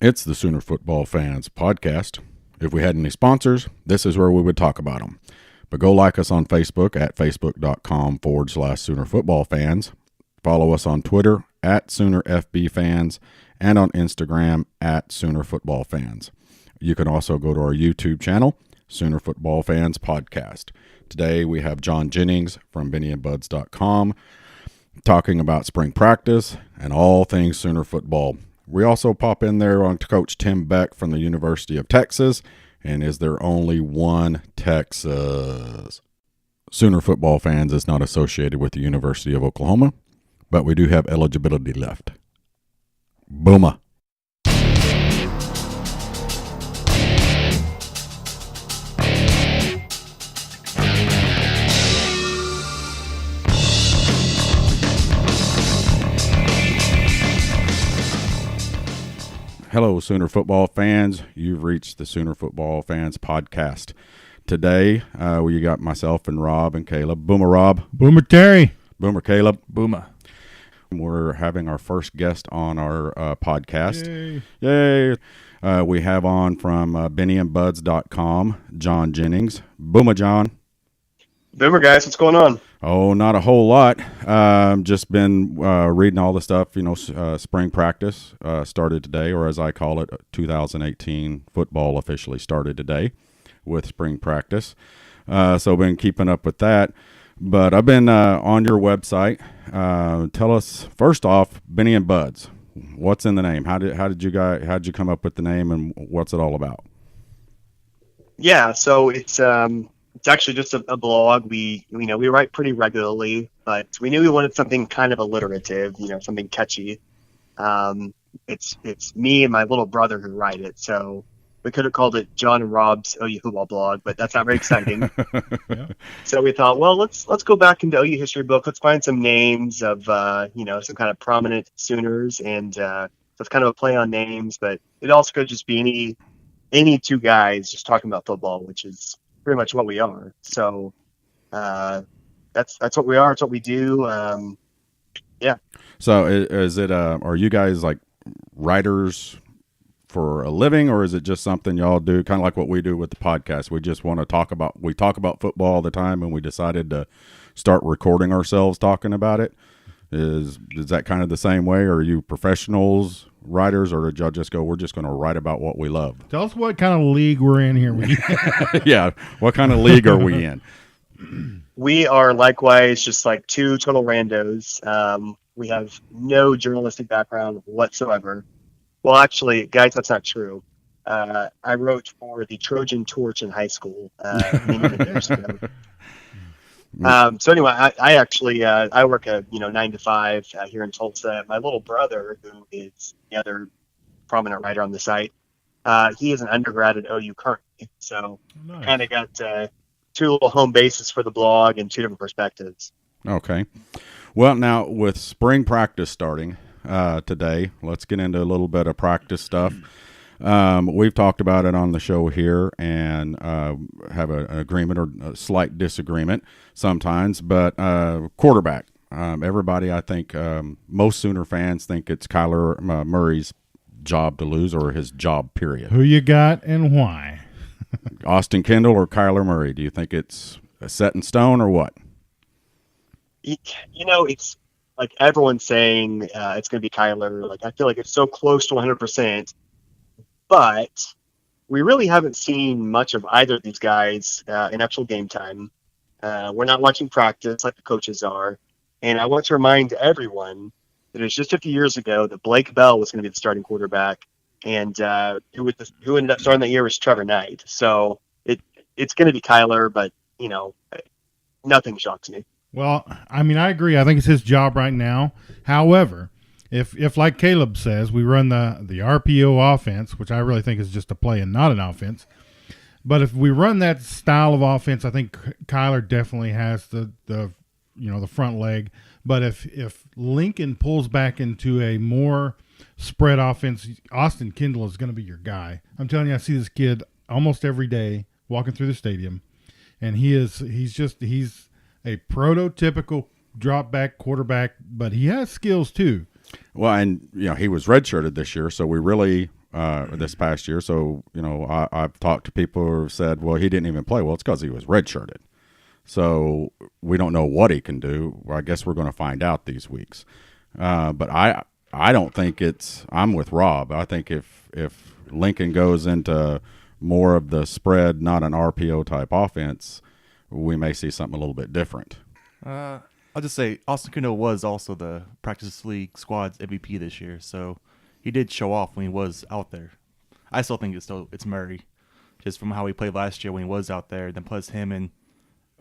It's the Sooner Football Fans podcast. If we had any sponsors, this is where we would talk about them. But go like us on Facebook at facebook.com/Sooner Football Fans. Follow us on Twitter at Sooner FB Fans and on Instagram at Sooner Football Fans. You can also go to our YouTube channel, Sooner Football Fans Podcast. Today we have John Jennings from BennieandBuds.com talking about spring practice and all things Sooner football. We also pop in there on Coach Tim Beck from the University of Texas, and is there only one Texas? Sooner Football Fans is not associated with the University of Oklahoma, but we do have eligibility left. Boomer. Hello, Sooner football fans. You've reached the Sooner Football Fans podcast. Today, we got myself and Rob and Caleb. Boomer Rob. Boomer Terry. Boomer Caleb. Boomer. We're having our first guest on our podcast. Yay. We have on from BennieandBuds.com, John Jennings. Boomer John. Boomer guys, what's going on? Oh, not a whole lot. Just been reading all the stuff. Spring practice started today, or as I call it, 2018 football officially started today with spring practice. So been keeping up with that. But I've been on your website. Tell us first off, Bennie and Buds. What's in the name? How did you come up with the name, and what's it all about? Yeah, so it's actually just a blog. We write pretty regularly, but we knew we wanted something kind of alliterative, something catchy. It's me and my little brother who write it, so we could have called it John and Rob's OU football blog, but that's not very exciting. Yeah. So we thought, well, let's go back into OU history book. Let's find some names of some kind of prominent Sooners, and so it's kind of a play on names, but it also could just be any two guys just talking about football, which is pretty much what we are. So that's what we are. It's what we do. Yeah. So is it? Are you guys like writers for a living, or is it just something y'all do, kind of like what we do with the podcast? We just want to talk about football all the time, and we decided to start recording ourselves talking about it. Is that kind of the same way? Or are you professionals writers, or did y'all just go, we're just going to write about what we love? Tell us what kind of league we're in here. Yeah, what kind of league are we in? We are likewise just like two total randos. We have no journalistic background whatsoever. Well, actually, guys, that's not true. I wrote for the Trojan Torch in high school many years ago. So anyway, I actually I work a 9 to 5 here in Tulsa. My little brother, who is the other prominent writer on the site, he is an undergrad at OU currently. So Nice. kind of got two little home bases for the blog and two different perspectives. Okay. Well, now with spring practice starting today, let's get into a little bit of practice stuff. We've talked about it on the show here and have an agreement or a slight disagreement sometimes, but quarterback. Everybody, I think, most Sooner fans think it's Kyler Murray's job to lose, or his job, period. Who you got and why? Austin Kendall or Kyler Murray? Do you think it's set in stone or what? It's like everyone's saying it's going to be Kyler. Like, I feel like it's so close to 100%. But we really haven't seen much of either of these guys in actual game time. We're not watching practice like the coaches are. And I want to remind everyone that it was just a few years ago that Blake Bell was going to be the starting quarterback. And who ended up starting that year was Trevor Knight. So it's going to be Kyler, but, nothing shocks me. Well, I mean, I agree. I think it's his job right now. However, if like Caleb says, we run the RPO offense, which I really think is just a play and not an offense. But if we run that style of offense, I think Kyler definitely has the front leg. But if Lincoln pulls back into a more spread offense, Austin Kendall is going to be your guy. I'm telling you, I see this kid almost every day walking through the stadium, and he's a prototypical drop back quarterback, but he has skills too. Well, and he was redshirted this year, so we really this past year. So, I've talked to people who have said, well, he didn't even play. Well, it's because he was redshirted. So we don't know what he can do. Well, I guess we're going to find out these weeks. But I don't think I'm with Rob. I think if Lincoln goes into more of the spread, not an RPO type offense, we may see something a little bit different. I'll just say Austin Cano was also the Practice League squad's MVP this year, so he did show off when he was out there. I still think it's Murray, just from how he played last year when he was out there. Then plus him and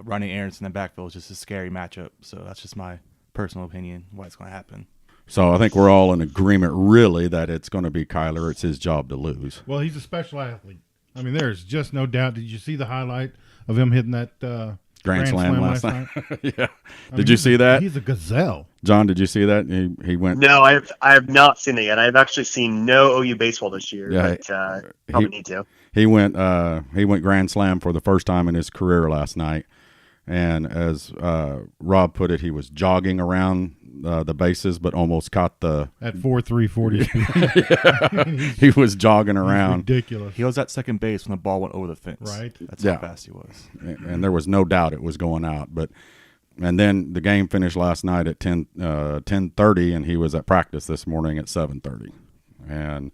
Ronnie Aronson in the backfield is just a scary matchup. So that's just my personal opinion why it's going to happen. So I think we're all in agreement, really, that it's going to be Kyler. It's his job to lose. Well, he's a special athlete. I mean, there's just no doubt. Did you see the highlight of him hitting that Grand Slam last night? Yeah. Did you see that? He's a gazelle. John, did you see that? He went. No, I have not seen it yet. I've actually seen no OU baseball this year. Yeah, but probably need to. He went Grand Slam for the first time in his career last night, and as Rob put it, he was jogging around the bases, but almost caught the at 4.340. He was jogging around. Ridiculous. He was at second base when the ball went over the fence. Right. That's how fast he was. And there was no doubt it was going out. And then the game finished last night at 10:30, and he was at practice this morning at 7:30. And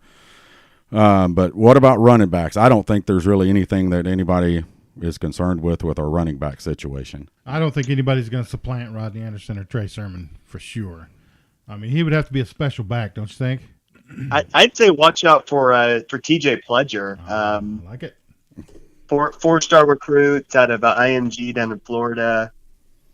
but what about running backs? I don't think there's really anything that anybody is concerned with our running back situation. I don't think anybody's going to supplant Rodney Anderson or Trey Sermon for sure. I mean, he would have to be a special back, don't you think? I'd say watch out for TJ Pledger. I like it. Four-star recruit out of IMG down in Florida.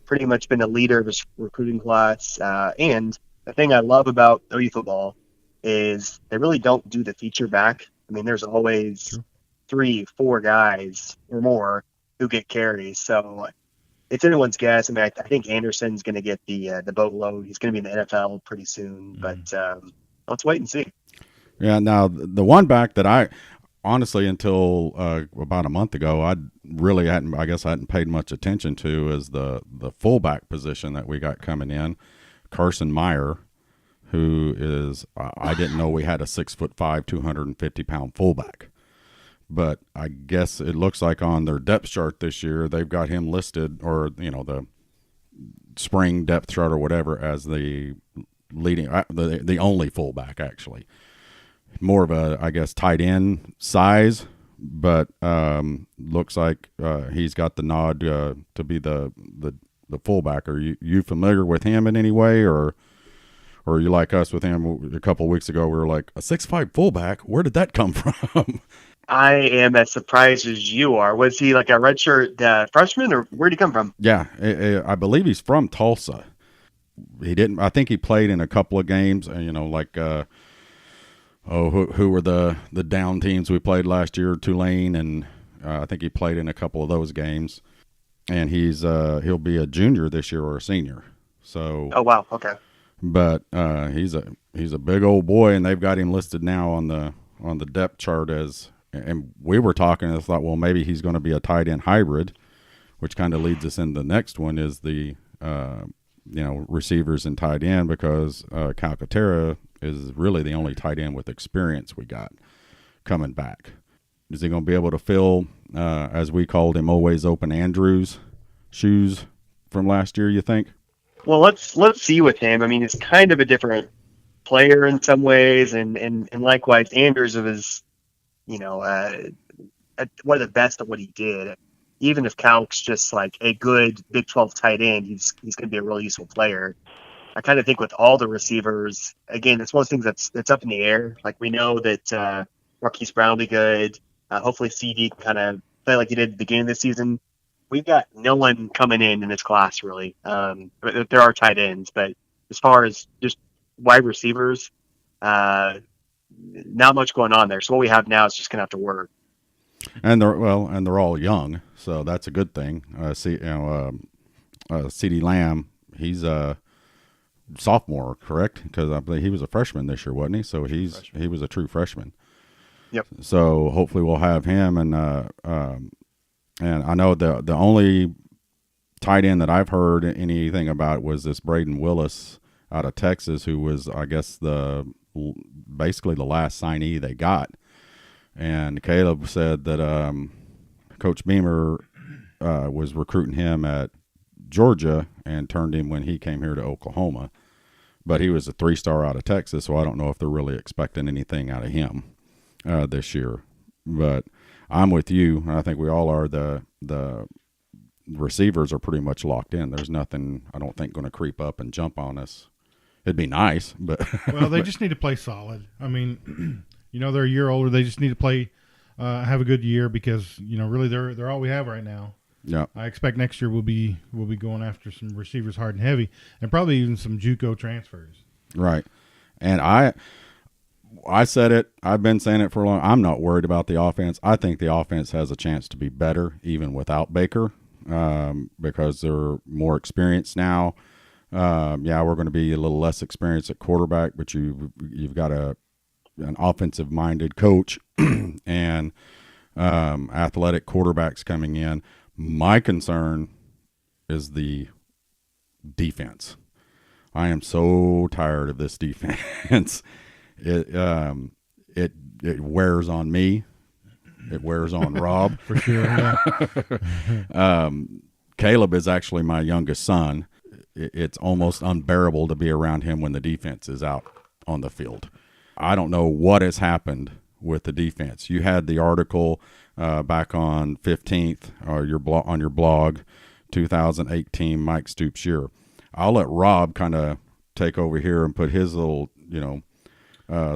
Pretty much been a leader of his recruiting class. And the thing I love about OU football is they really don't do the feature back. I mean, there's always 3-4 guys or more who get carries. So it's anyone's guess. I mean, I think Anderson's going to get the boatload. He's going to be in the NFL pretty soon. But let's wait and see. Yeah, now the one back that I honestly, until about a month ago, I hadn't paid much attention to is the fullback position that we got coming in. Carson Meyer, who is, I didn't know we had a 6'5", 250-pound fullback. But I guess it looks like on their depth chart this year, they've got him listed, or the spring depth chart or whatever, as the leading, the only fullback actually. More of a, I guess, tight end size, but looks like he's got the nod to be the fullback. Are you familiar with him in any way, or are you like us with him a couple of weeks ago? We were like, a 6'5" fullback. Where did that come from? I am as surprised as you are. Was he like a redshirt freshman, or where'd he come from? Yeah, I believe he's from Tulsa. He didn't. I think he played in a couple of games. Who were the down teams we played last year? Tulane, and I think he played in a couple of those games. And he'll be a junior this year or a senior. So. Oh wow! Okay. But he's a big old boy, and they've got him listed now on the depth chart as. And we were talking and I thought, well, maybe he's going to be a tight end hybrid, which kind of leads us into the next one is the, receivers and tight end, because Calcaterra is really the only tight end with experience we got coming back. Is he going to be able to fill, as we called him, always open Andrews' shoes from last year, you think? Well, let's see with him. I mean, he's kind of a different player in some ways, and likewise, Andrews was, one of the best at what he did. Even if Calc's just like a good Big 12 tight end, he's going to be a really useful player. I kind of think with all the receivers, again, it's one of those things that's up in the air. Like we know that Marquise Brown will be good. Hopefully CD can kind of play like he did at the beginning of the season. We've got no one coming in this class, really. There are tight ends, but as far as just wide receivers, not much going on there. So what we have now is just going to have to work. And they're all young, so that's a good thing. CeeDee Lamb, he's a sophomore, correct? Because I believe he was a freshman this year, wasn't he? So he was a true freshman. Yep. So hopefully we'll have him, and I know the only tight end that I've heard anything about was this Braden Willis out of Texas, who was, I guess, basically the last signee they got And Caleb said that Coach Beamer was recruiting him at Georgia and turned him when he came here to Oklahoma. But he was a 3-star out of Texas, so I don't know if they're really expecting anything out of him this year. But I'm with you. I think we all are. The receivers are pretty much locked in. There's nothing, I don't think, going to creep up and jump on us. It'd be nice, but well, they just need to play solid. I mean, they're a year older. They just need to play, have a good year because really they're all we have right now. yeah, I expect next year we'll be going after some receivers hard and heavy, and probably even some JUCO transfers. right. And I said it. I've been saying it for a long. I'm not worried about the offense. I think the offense has a chance to be better even without Baker because they're more experienced now. Yeah, we're going to be a little less experienced at quarterback, but you've got an offensive-minded coach and athletic quarterbacks coming in. My concern is the defense. I am so tired of this defense. It wears on me. It wears on Rob. For sure, yeah. Caleb is actually my youngest son. It's almost unbearable to be around him when the defense is out on the field. I don't know what has happened with the defense. You had the article back on 15th or on your blog, 2018 Mike Stoops year. I'll let Rob kind of take over here and put his little,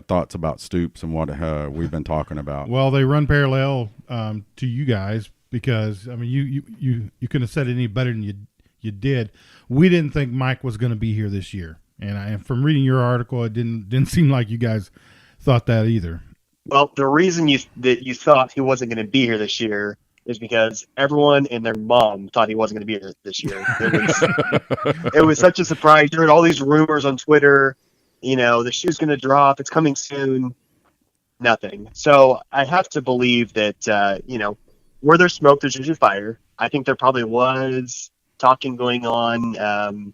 thoughts about Stoops and what we've been talking about. Well, they run parallel to you guys because I mean you couldn't have said it any better than you did. We didn't think Mike was going to be here this year, and from reading your article, it didn't seem like you guys thought that either. Well, the reason you thought he wasn't going to be here this year is because everyone and their mom thought he wasn't going to be here this year. It was such a surprise. You heard all these rumors on Twitter. The shoe's going to drop. It's coming soon. Nothing. So I have to believe that, where there's smoke, there's usually fire. I think there probably was talking going on.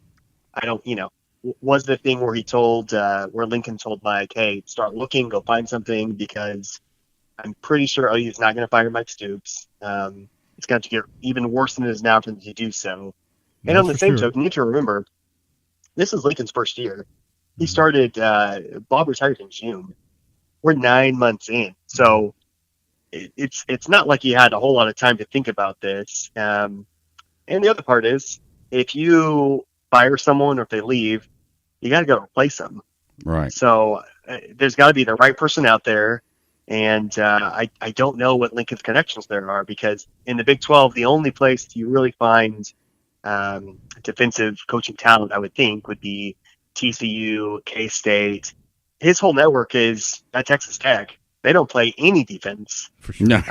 Was the thing where he told, where Lincoln told Mike, hey, start looking, go find something, because I'm pretty sure OU is not going to fire Mike Stoops. It's going to get even worse than it is now for them to do so. And on the same token, you need to remember, this is Lincoln's first year. He started, Bob retired in June. We're 9 months in. So it's not like he had a whole lot of time to think about this. And the other part is, if you fire someone or if they leave, you got to go replace them. Right. So there's got to be the right person out there. And I don't know what Lincoln's connections there are, because in the Big 12, the only place you really find defensive coaching talent, I would think, would be TCU, K-State. His whole network is at Texas Tech. They don't play any defense. For sure. No.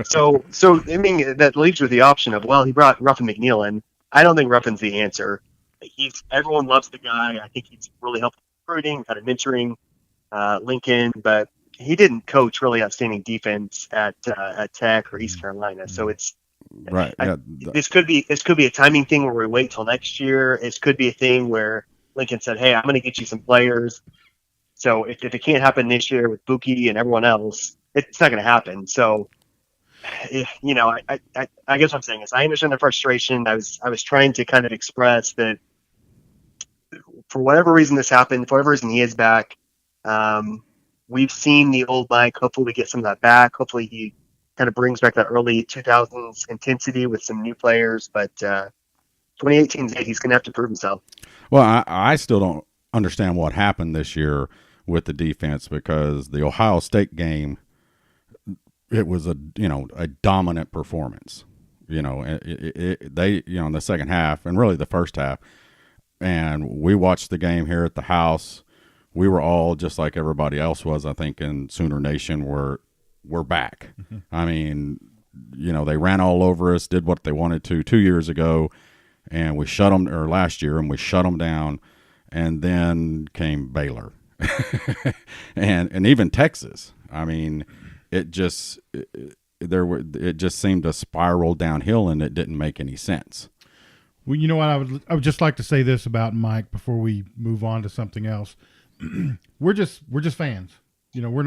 So I mean, that leaves with the option of, well, he brought Ruffin McNeil in. I don't think Ruffin's the answer. Everyone loves the guy. I think he's really helped recruiting, kind of mentoring Lincoln, but he didn't coach really outstanding defense at Tech or East Carolina. So it's right. This could be a timing thing where we wait till next year. It could be a thing where Lincoln said, "Hey, I'm going to get you some players." So if it can't happen this year with Buki and everyone else, it's not going to happen. So, I guess what I'm saying is I understand the frustration. I was trying to kind of express that for whatever reason this happened, for whatever reason he is back. We've seen the old Mike. Hopefully we get some of that back. Hopefully he kind of brings back that early 2000s intensity with some new players. But 2018 is it. He's going to have to prove himself. Well, I still don't understand what happened this year with the defense, because the Ohio State game, it was a dominant performance. They in the second half and really the first half, and we watched the game here at the house. We were all just like everybody else was, I think, in Sooner Nation. We're back. Mm-hmm. I mean, they ran all over us, did what they wanted to 2 years ago, and we shut them, or last year, and we shut them down. And then came Baylor, and even Texas. I mean, it just seemed to spiral downhill, and it didn't make any sense. Well, you know what? I would just like to say this about Mike before we move on to something else. We're just fans. We're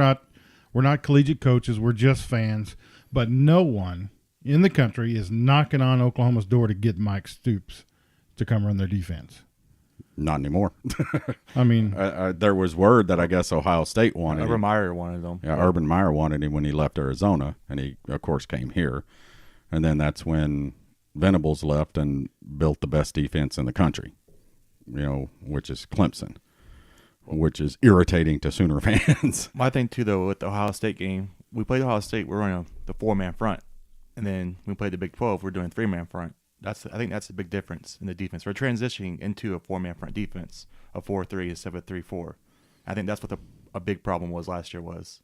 We're not collegiate coaches. We're just fans. But no one in the country is knocking on Oklahoma's door to get Mike Stoops to come run their defense. Not anymore. I mean, there was word that I guess Ohio State wanted him. Urban Meyer wanted him. Yeah, Urban Meyer wanted him when he left Arizona, and he, of course, came here. And then that's when Venables left and built the best defense in the country, which is Clemson, which is irritating to Sooner fans. My thing, too, though, with the Ohio State game, we played Ohio State, we're running the 4-man front. And then when we played the Big 12, we're doing 3-man front. I think that's the big difference in the defense. We're transitioning into a 4-man front defense, a 4-3 instead of a 3-4. I think that's what a big problem was last year was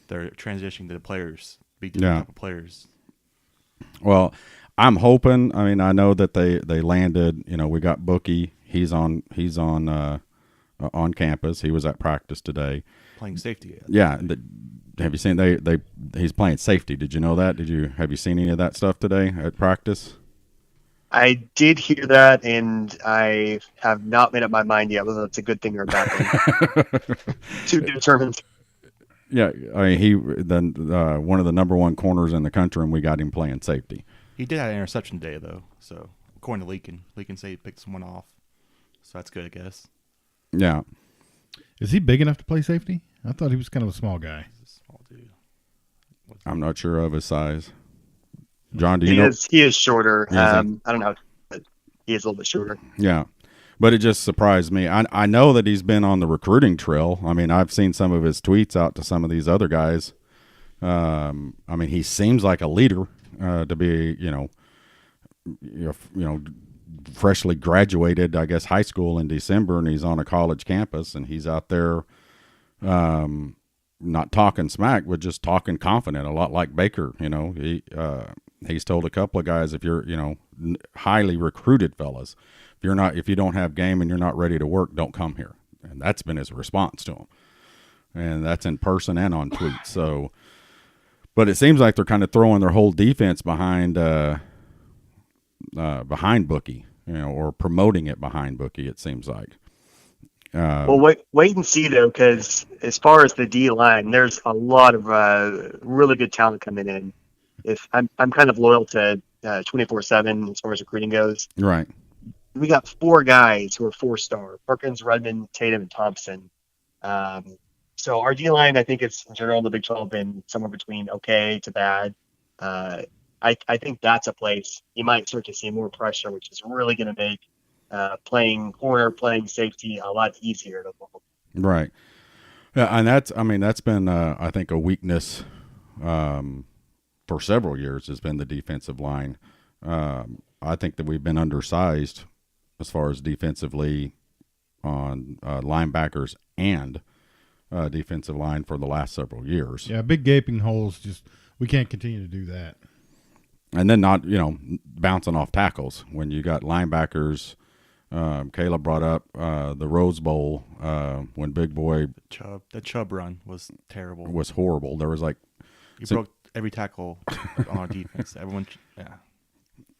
they're transitioning to the players, be different type of players. Well, I'm hoping. I mean, I know that they landed. We got Bookie. He's on campus. He was at practice today, playing safety. Yeah. Have you seen he's playing safety? Did you know that? Have you seen any of that stuff today at practice? I did hear that, and I have not made up my mind yet whether that's a good thing or a bad thing. To be determined. Yeah, I mean, he then one of the number one corners in the country, and we got him playing safety. He did have an interception today, though. So according to Leakin say he picked someone off. So that's good, I guess. Yeah. Is he big enough to play safety? I thought he was kind of a small guy. He's a small dude. I'm not sure of his size. John, do you know? He is shorter. Yeah, I don't know, but he is a little bit shorter. Yeah. But it just surprised me. I know that he's been on the recruiting trail. I mean, I've seen some of his tweets out to some of these other guys. I mean, he seems like a leader to be, freshly graduated, I guess, high school in December, and he's on a college campus, and he's out there not talking smack, but just talking confident, a lot like Baker. He's told a couple of guys, if you're, highly recruited fellas, if you don't have game and you're not ready to work, don't come here. And that's been his response to him. And that's in person and on tweets. So, but it seems like they're kind of throwing their whole defense behind Bookie, or promoting it behind Bookie, it seems like. Well, wait and see, though, because as far as the D line, there's a lot of really good talent coming in. If I'm kind of loyal to 24/7 as far as recruiting goes. Right. We got 4 guys who are 4-star: Perkins, Redmond, Tatum, and Thompson. So our D line, I think it's in general in the Big 12 been somewhere between okay to bad. I think that's a place you might start to see more pressure, which is really going to make playing corner, playing safety a lot easier to hold. Right. Yeah, and that's been I think a weakness for several years has been the defensive line. I think that we've been undersized as far as defensively on linebackers and defensive line for the last several years. Yeah, big gaping holes. Just we can't continue to do that. And then not bouncing off tackles when you got linebackers. Caleb brought up the Rose Bowl when Big Boy the Chubb run was terrible. Was horrible. There was he broke every tackle on our defense. Everyone, yeah.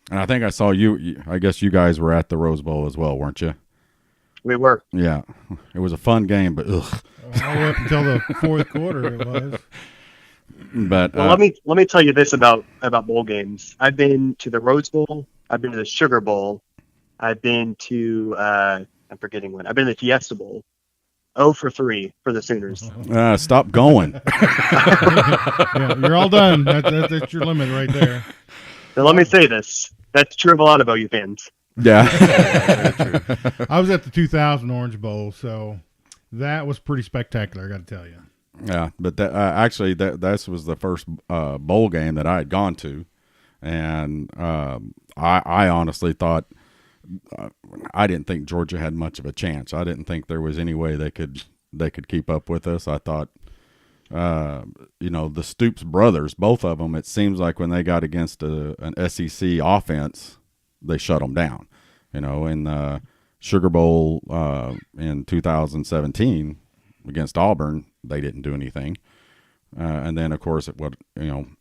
And I think I saw you. I guess you guys were at the Rose Bowl as well, weren't you? We were. Yeah, it was a fun game, but ugh. All the way up until the fourth quarter, it was. But well, let me tell you this about bowl games. I've been to the Rose Bowl. I've been to the Sugar Bowl. I've been to I'm forgetting one. I've been to the Fiesta Bowl. 0 for 3 for the Sooners. Stop going. Yeah, you're all done. That's your limit right there. Now, let me say this. That's true of a lot of OU fans. Yeah. I was at the 2000 Orange Bowl, so that was pretty spectacular, I got to tell you. Yeah, but that was the first bowl game that I had gone to, and I honestly thought I didn't think Georgia had much of a chance. I didn't think there was any way they could keep up with us. I thought, the Stoops brothers, both of them, it seems like when they got against an SEC offense, they shut them down. In the Sugar Bowl in 2017 against Auburn, they didn't do anything. And then, of course, what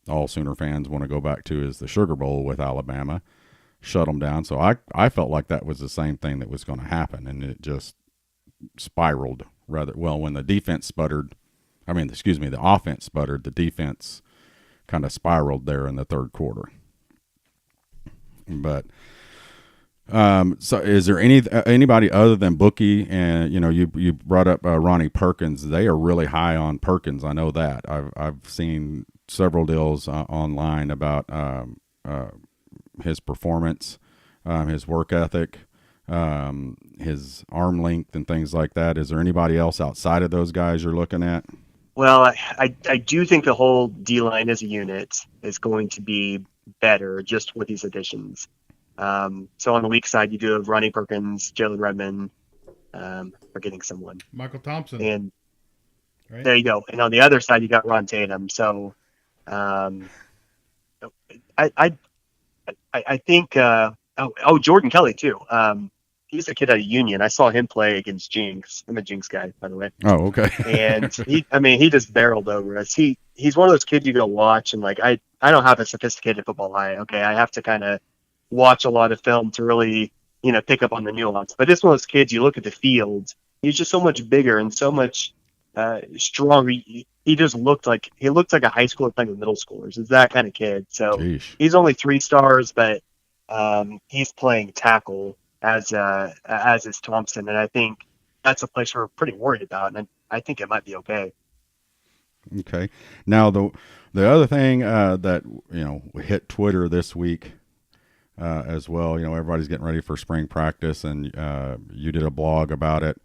all Sooner fans want to go back to is the Sugar Bowl with Alabama. Shut them down. So I felt like that was the same thing that was going to happen, and it just spiraled rather well when the defense sputtered. The offense sputtered. The defense kind of spiraled there in the third quarter. But so is there anybody other than Bookie? And you brought up Ronnie Perkins. They are really high on Perkins. I know that. I've seen several deals online about his performance, his work ethic, his arm length, and things like that. Is there anybody else outside of those guys you're looking at? Well, I do think the whole D line as a unit is going to be better just with these additions. So on the weak side, you do have Ronnie Perkins, Jalen Redmond, forgetting someone, Michael Thompson, and right? there you go. And on the other side, you got Ron Tatum. So um, I think Jordan Kelly too. He's a kid out of Union. I saw him play against Jinx. I'm a Jinx guy, by the way. Oh, okay. And he just barreled over us. He's one of those kids you go watch and like I don't have a sophisticated football eye. Okay, I have to kind of watch a lot of film to really pick up on the nuance. But this one of those kids, you look at the field, he's just so much bigger and so much stronger. He just looked like a high schooler playing with middle schoolers. It's that kind of kid. So Jeez. he's only 3 stars, but he's playing tackle as is Thompson, and I think that's a place we're pretty worried about, and I think it might be okay. Okay. Now the other thing that hit Twitter this week as well. Everybody's getting ready for spring practice, and you did a blog about it.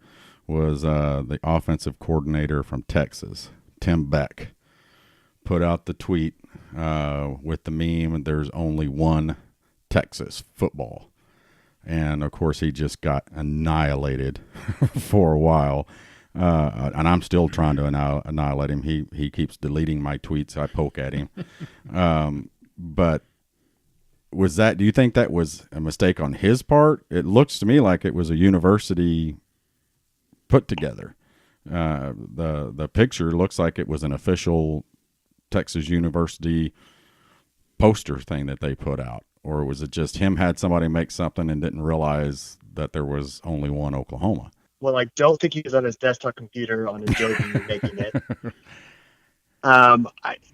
Was the offensive coordinator from Texas, Tim Beck, put out the tweet with the meme, "There's only one Texas football." And of course, he just got annihilated for a while. And I'm still trying to annihilate him. He keeps deleting my tweets. I poke at him. But do you think that was a mistake on his part? It looks to me like it was a university put together. The picture looks like it was an official Texas University poster thing that they put out. Or was it just him had somebody make something and didn't realize that there was only one Oklahoma? Well, I don't think he was on his desktop computer on his Adobe making it. And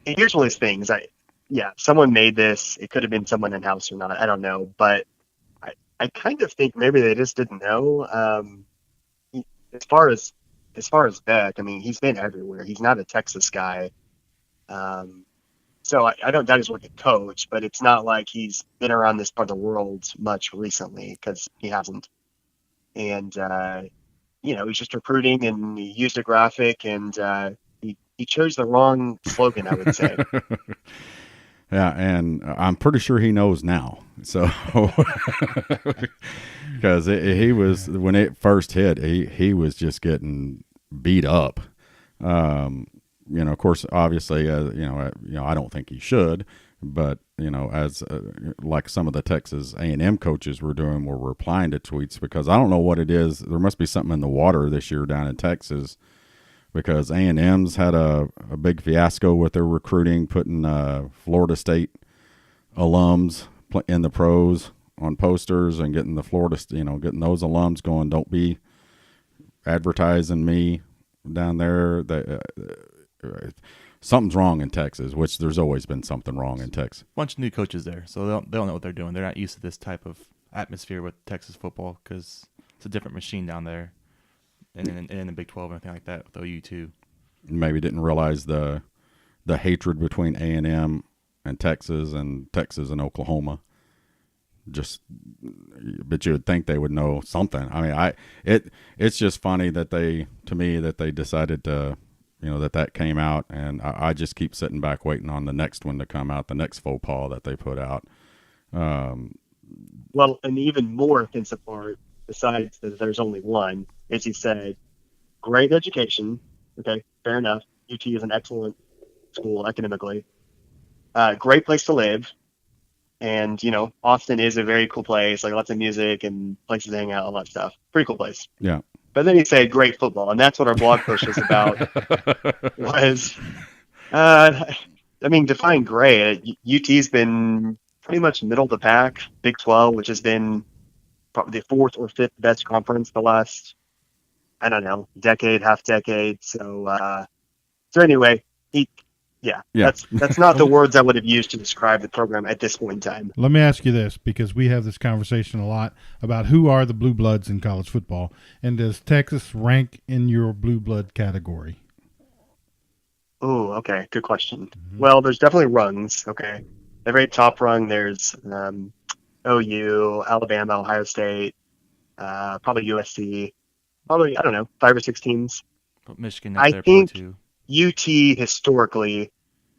here's one of those things. Someone made this. It could have been someone in-house or not. I don't know. But I kind of think maybe they just didn't know. As far as Beck, I mean, he's been everywhere. He's not a Texas guy. So I don't doubt he's working coach, but it's not like he's been around this part of the world much recently, because he hasn't. And, he's just recruiting, and he used a graphic, and he chose the wrong slogan, I would say. Yeah, and I'm pretty sure he knows now. So, because he was, when it first hit, he was just getting beat up. Of course, obviously, I don't think he should, but as like some of the Texas A&M coaches were doing, were replying to tweets, because I don't know what it is. There must be something in the water this year down in Texas, because A&M's had a big fiasco with their recruiting, putting Florida State alums in the pros on posters and getting the getting those alums going, "Don't be advertising me down there." Something's wrong in Texas, which there's always been something wrong in Texas. Bunch of new coaches there, so they don't know what they're doing. They're not used to this type of atmosphere with Texas football, because it's a different machine down there, and in the Big 12 and everything like that with OU too. Maybe didn't realize the hatred between A&M and Texas and Oklahoma. But you would think they would know something. I mean, it's just funny that they decided to. That came out, and I just keep sitting back waiting on the next one to come out, the next faux pas that they put out. Well, and even more offensive part, besides that there's only one, as you said, great education. Okay, fair enough. UT is an excellent school academically. Great place to live. And, Austin is a very cool place, like lots of music and places to hang out, all that stuff. Pretty cool place. Yeah. But then you say great football, and that's what our blog post was about. Define great. UT's been pretty much middle of the pack. Big 12, which has been probably the 4th or 5th best conference the last, I don't know, decade, half decade. So So anyway, Yeah. that's not the words I would have used to describe the program at this point in time. Let me ask you this, because we have this conversation a lot about who are the blue bloods in college football, and does Texas rank in your blue blood category? Oh, okay, good question. Well, there's definitely rungs. Okay, the very top rung, there's OU, Alabama, Ohio State, probably USC, probably I don't know, 5 or 6 teams. But Michigan up I there probably think too. UT historically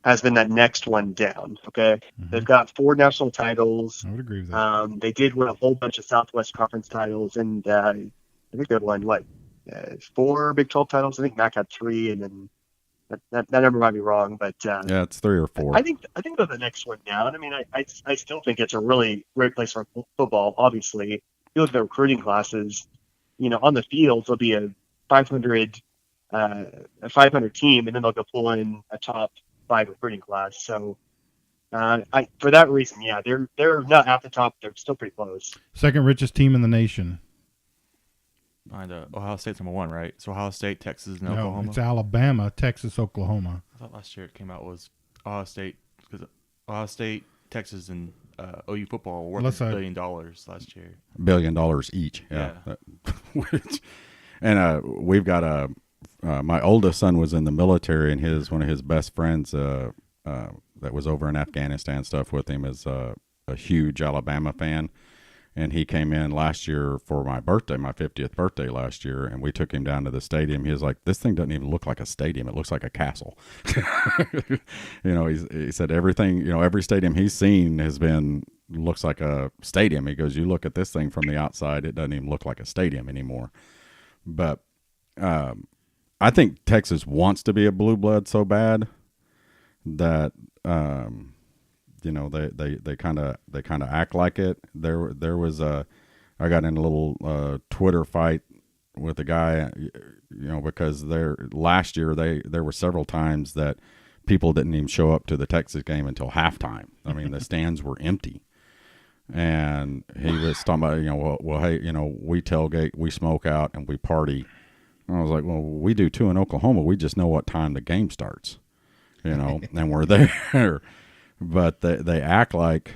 has been that next one down. Okay, they've got 4 national titles. I would agree with that. They did win a whole bunch of Southwest Conference titles, and I think they won 4 Big 12 titles. I think Mac had 3, and then that number might be wrong, but Yeah, it's 3 or 4. I think they're the next one down. I mean, I still think it's a really great place for football. Obviously, if you look at the recruiting classes, on the field there'll be a 500 team, and then they'll go pull in a top 5 recruiting class. So, for that reason, yeah, they're not at the top. They're still pretty close. Second richest team in the nation. Behind Ohio State's number 1, right? So Ohio State, Texas, and No, Oklahoma. it's Alabama, Texas, Oklahoma. I thought last year it came out was Ohio State, because Ohio State, Texas, and OU football were worth $1 billion last year. $1 billion each. Yeah. And we've got my oldest son was in the military, and one of his best friends that was over in Afghanistan stuff with him is a huge Alabama fan. And he came in last year for my birthday, my 50th birthday last year, and we took him down to the stadium. He was like, "This thing doesn't even look like a stadium; it looks like a castle." He said everything. Every stadium he's seen looks like a stadium. He goes, "You look at this thing from the outside; it doesn't even look like a stadium anymore." But I think Texas wants to be a blue blood so bad that. They kind of act like it. There was I got in a little Twitter fight with a guy, because last year there were several times that people didn't even show up to the Texas game until halftime. I mean, the stands were empty, and he was talking about well hey, we tailgate, we smoke out, and we party. And I was like, well, we do too in Oklahoma. We just know what time the game starts, and we're there. But they act like,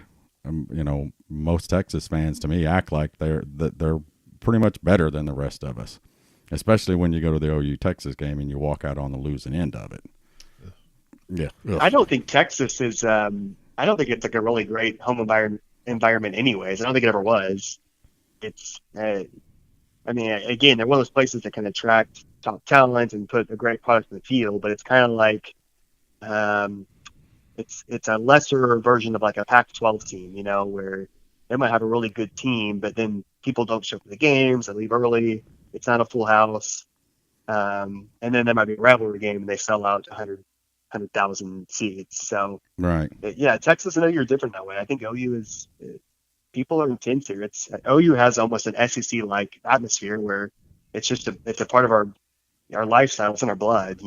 most Texas fans to me act like they're pretty much better than the rest of us, especially when you go to the OU Texas game and you walk out on the losing end of it. Yeah, I don't think Texas is. I don't think it's like a really great home environment. Anyways, I don't think it ever was. It's. Again, they're one of those places that can attract top talent and put a great product in the field, but it's kind of like. It's a lesser version of like a Pac-12 team, where they might have a really good team, but then people don't show up to the games, they leave early, it's not a full house, and then there might be a rivalry game and they sell out 100,000 seats. So, right, yeah, Texas and OU are different that way. I think OU is people are intense here. OU has almost an SEC-like atmosphere where it's a part of our lifestyle, it's in our blood,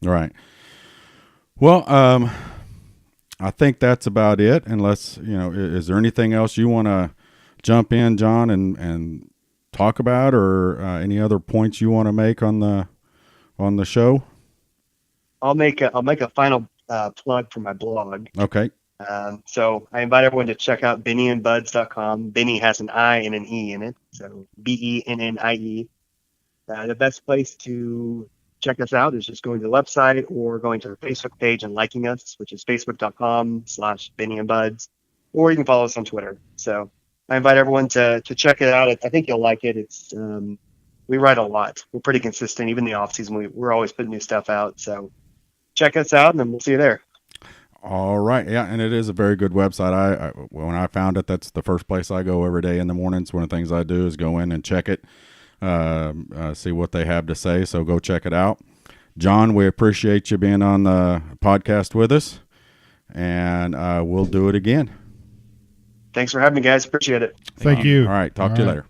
Right. Well, I think that's about it. Unless, is there anything else you want to jump in, John, and talk about, or any other points you want to make on the show? I'll make a final plug for my blog. Okay. So I invite everyone to check out BennieandBuds.com. Bennie has an I and an E in it, so BENNIE. The best place to check us out is just going to the website or going to our Facebook page and liking us, which is facebook.com/BennieandBuds, or you can follow us on Twitter. So I invite everyone to check it out. I think you'll like it. It's we write a lot. We're pretty consistent, even in the off season. We're always putting new stuff out. So check us out, and then we'll see you there. All right. Yeah, and it is a very good website. When I found it, that's the first place I go every day in the mornings. One of the things I do is go in and check it. See what they have to say, so go check it out. John, we appreciate you being on the podcast with us, and we'll do it again. Thanks for having me, guys. Appreciate it. Thank you. All right, talk to you later.